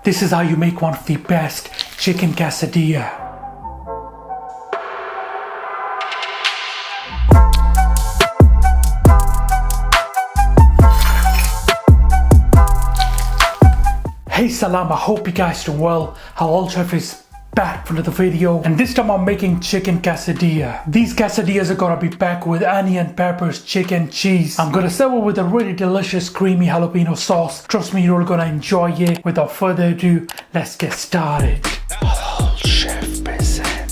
This is how you make one of the best chicken quesadilla. Hey salam, I hope you guys doing well. Halal Chef is back for another video, and this time I'm making chicken quesadilla. These quesadillas are gonna be packed with onion, peppers, chicken, cheese. I'm gonna serve it with a really delicious creamy jalapeno sauce. Trust me, you're gonna enjoy it. Without further ado, let's get started. Halal Chef presents.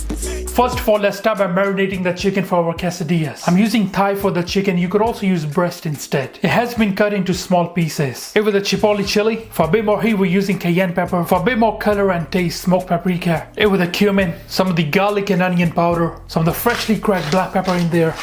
First of all, let's start by marinating the chicken for our quesadillas. I'm using thigh for the chicken. You could also use breast instead. It has been cut into small pieces. It with a chipotle chili. For a bit more heat, we're using cayenne pepper. For a bit more color and taste, smoked paprika. It with a cumin, some of the garlic and onion powder, some of the freshly cracked black pepper in there,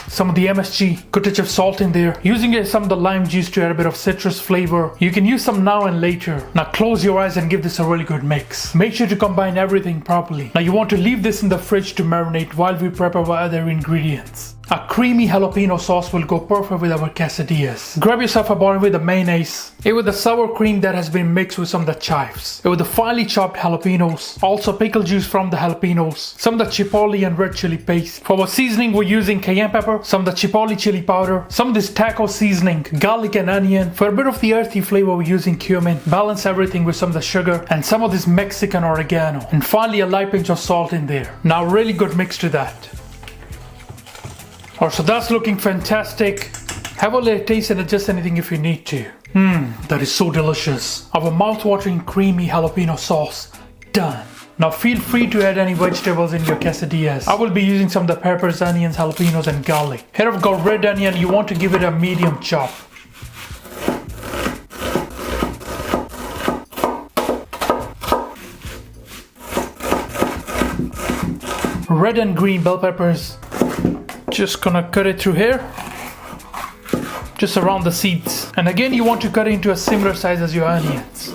some of the MSG, good touch of salt in there. Using some of the lime juice to add a bit of citrus flavor. You can use some now and later. Now close your eyes and give this a really good mix. Make sure to combine everything properly. Now you want to leave this in the fridge to marinate while we prep our other ingredients. A creamy jalapeno sauce will go perfect with our quesadillas. Grab yourself a bottle with the mayonnaise. It with the sour cream that has been mixed with some of the chives. It with the finely chopped jalapenos. Also pickle juice from the jalapenos. Some of the chipotle and red chili paste. For our seasoning, we're using cayenne pepper, some of the chipotle chili powder, some of this taco seasoning, garlic and onion. For a bit of the earthy flavor, we're using cumin. Balance everything with some of the sugar and some of this Mexican oregano. And finally, a light pinch of salt in there. Now really good mix to that. So that's looking fantastic. Have a little taste and adjust anything if you need to. That is so delicious. Our mouth-watering creamy jalapeno sauce, done. Now feel free to add any vegetables in your quesadillas. I will be using some of the peppers, onions, jalapenos and garlic. Here I've got red onion. You want to give it a medium chop. Red and green bell peppers. Just gonna cut it through here, just around the seeds. And again, you want to cut it into a similar size as your onions.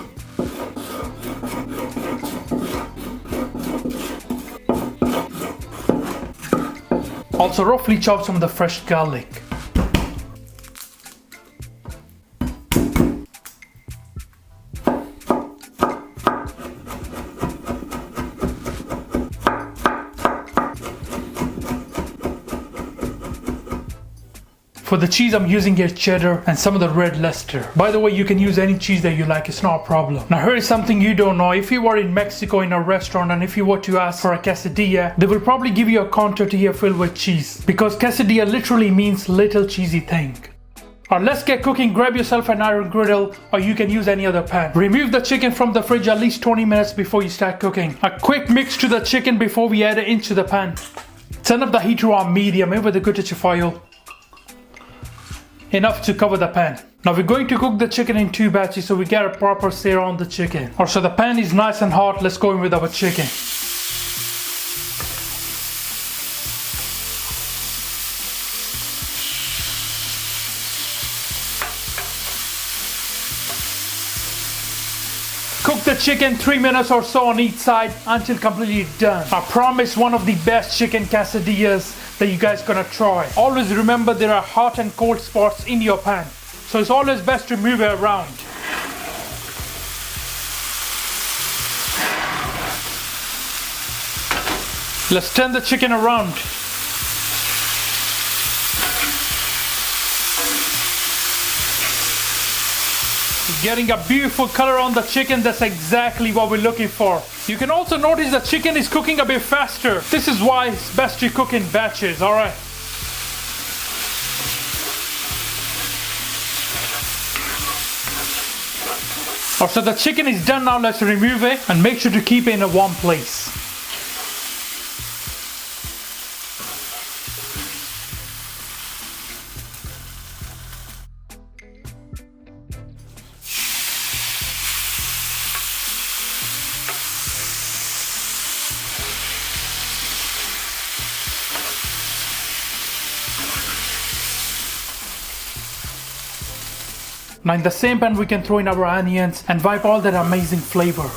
Also roughly chop some of the fresh garlic. For the cheese, I'm using here cheddar and some of the red Leicester. By the way, you can use any cheese that you like, it's not a problem. Now here is something you don't know. If you were in Mexico in a restaurant and if you were to ask for a quesadilla, they will probably give you a counter here filled with cheese. Because quesadilla literally means little cheesy thing. Alright, let's get cooking. Grab yourself an iron griddle or you can use any other pan. Remove the chicken from the fridge at least 20 minutes before you start cooking. A quick mix to the chicken before we add it into the pan. Turn up the heat to on medium with a good touch of oil. Enough to cover the pan. Now we're going to cook the chicken in 2 batches so we get a proper sear on the chicken. So the pan is nice and hot. Let's go in with our chicken. Cook the chicken 3 minutes or so on each side until completely done. I promise one of the best chicken quesadillas that you guys gonna try. Always remember there are hot and cold spots in your pan, so it's always best to move it around. Let's turn the chicken around. Getting a beautiful color on the chicken, that's exactly what we're looking for. You can also notice the chicken is cooking a bit faster. This is why it's best to cook in batches, alright? So the chicken is done now, let's remove it and make sure to keep it in a warm place. Now in the same pan we can throw in our onions and wipe all that amazing flavor.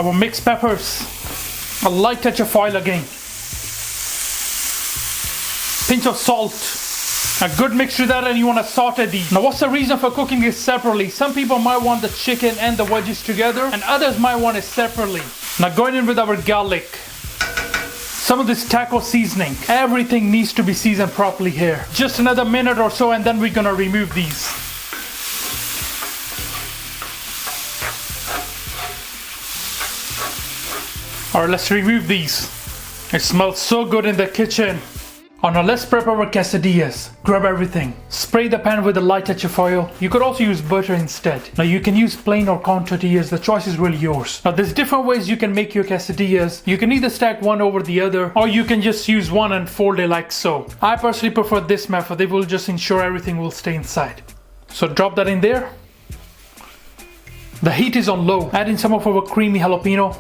Our mixed peppers, a light touch of oil again, pinch of salt, A good mix to that, and you want to saute these. Now what's the reason for cooking this separately? Some people might want the chicken and the wedges together, and others might want it separately. Now going in with our garlic, some of this taco seasoning. Everything needs to be seasoned properly here. Just another minute or so, and then we're gonna remove these. Alright, let's remove these. It smells so good in the kitchen. Oh, now let's prep our quesadillas. Grab everything. Spray the pan with a light touch of foil. You could also use butter instead. Now you can use plain or corn tortillas. The choice is really yours. Now there's different ways you can make your quesadillas. You can either stack one over the other, or you can just use one and fold it like so. I personally prefer this method. It will just ensure everything will stay inside. So drop that in there. The heat is on low. Add in some of our creamy jalapeno.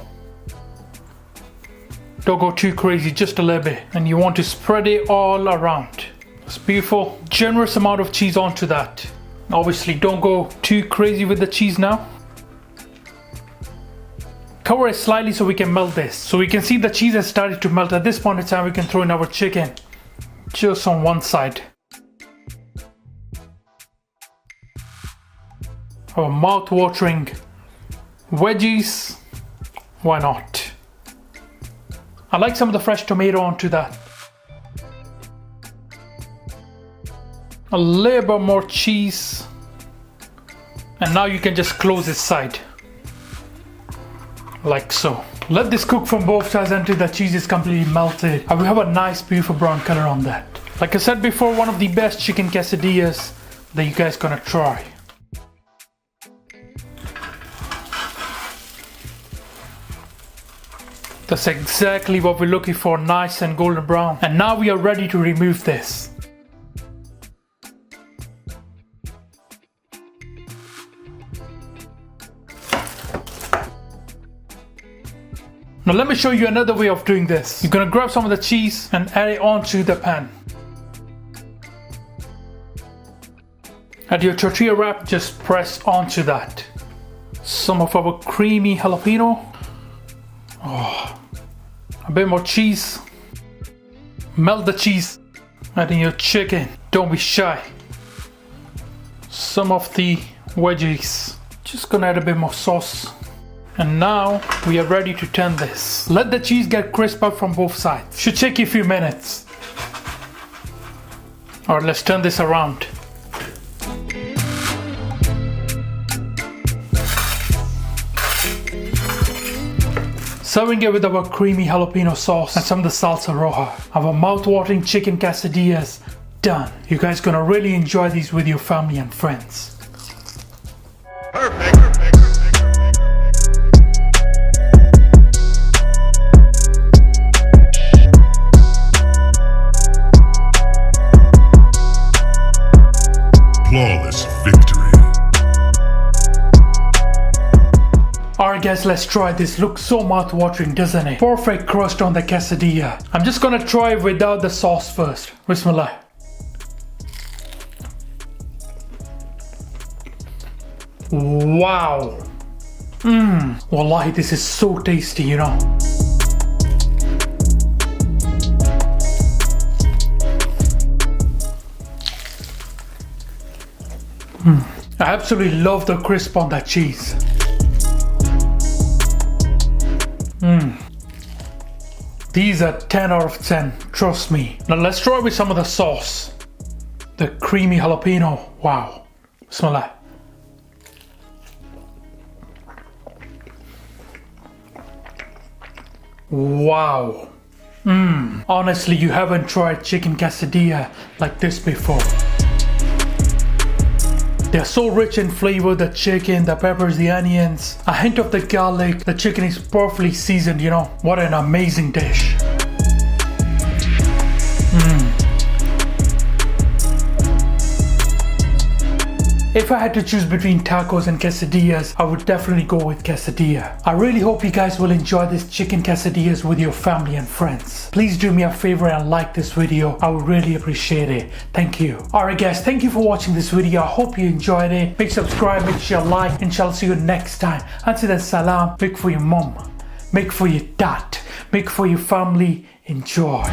Don't go too crazy, just a little bit. And you want to spread it all around. It's beautiful. Generous amount of cheese onto that. Obviously, don't go too crazy with the cheese now. Cover it slightly so we can melt this. So we can see the cheese has started to melt. At this point in time, we can throw in our chicken. Just on one side. Our mouth-watering veggies. Why not? I like some of the fresh tomato onto that. A little bit more cheese. And now you can just close this side. Like so. Let this cook from both sides until the cheese is completely melted. And we have a nice beautiful brown color on that. Like I said before, one of the best chicken quesadillas that you guys gonna try. That's exactly what we're looking for, nice and golden brown. And now we are ready to remove this. Now let me show you another way of doing this. You're gonna grab some of the cheese and add it onto the pan. Add your tortilla wrap, just press onto that. Some of our creamy jalapeno. Oh, a bit more cheese. Melt the cheese. Add in your chicken. Don't be shy. Some of the wedges. Just gonna add a bit more sauce. And now we are ready to turn this. Let the cheese get crisp up from both sides. Should take you a few minutes. Alright, let's turn this around. Serving it with our creamy jalapeno sauce and some of the salsa roja. Our mouth-watering chicken quesadillas done. You guys gonna really enjoy these with your family and friends. Perfect. Flawless victory. Alright guys, let's try this. Looks so mouth-watering, doesn't it? Perfect crust on the quesadilla. I'm just gonna try it without the sauce first. Bismillah. Wow. Wallahi, this is so tasty, you know. I absolutely love the crisp on that cheese. These are 10 out of 10, trust me. Now let's try with some of the sauce. The creamy jalapeno, wow. Bismillah. Wow. Honestly, you haven't tried chicken quesadilla like this before. They're so rich in flavor, the chicken, the peppers, the onions, a hint of the garlic. The chicken is perfectly seasoned, you know. What an amazing dish. If I had to choose between tacos and quesadillas, I would definitely go with quesadilla. I really hope you guys will enjoy this chicken quesadillas with your family and friends. Please do me a favor and like this video. I would really appreciate it. Thank you. Alright guys, thank you for watching this video. I hope you enjoyed it. Make subscribe, make sure you like, and shall see you next time. Until then, salam. Make for your mom. Make for your dad. Make for your family. Enjoy.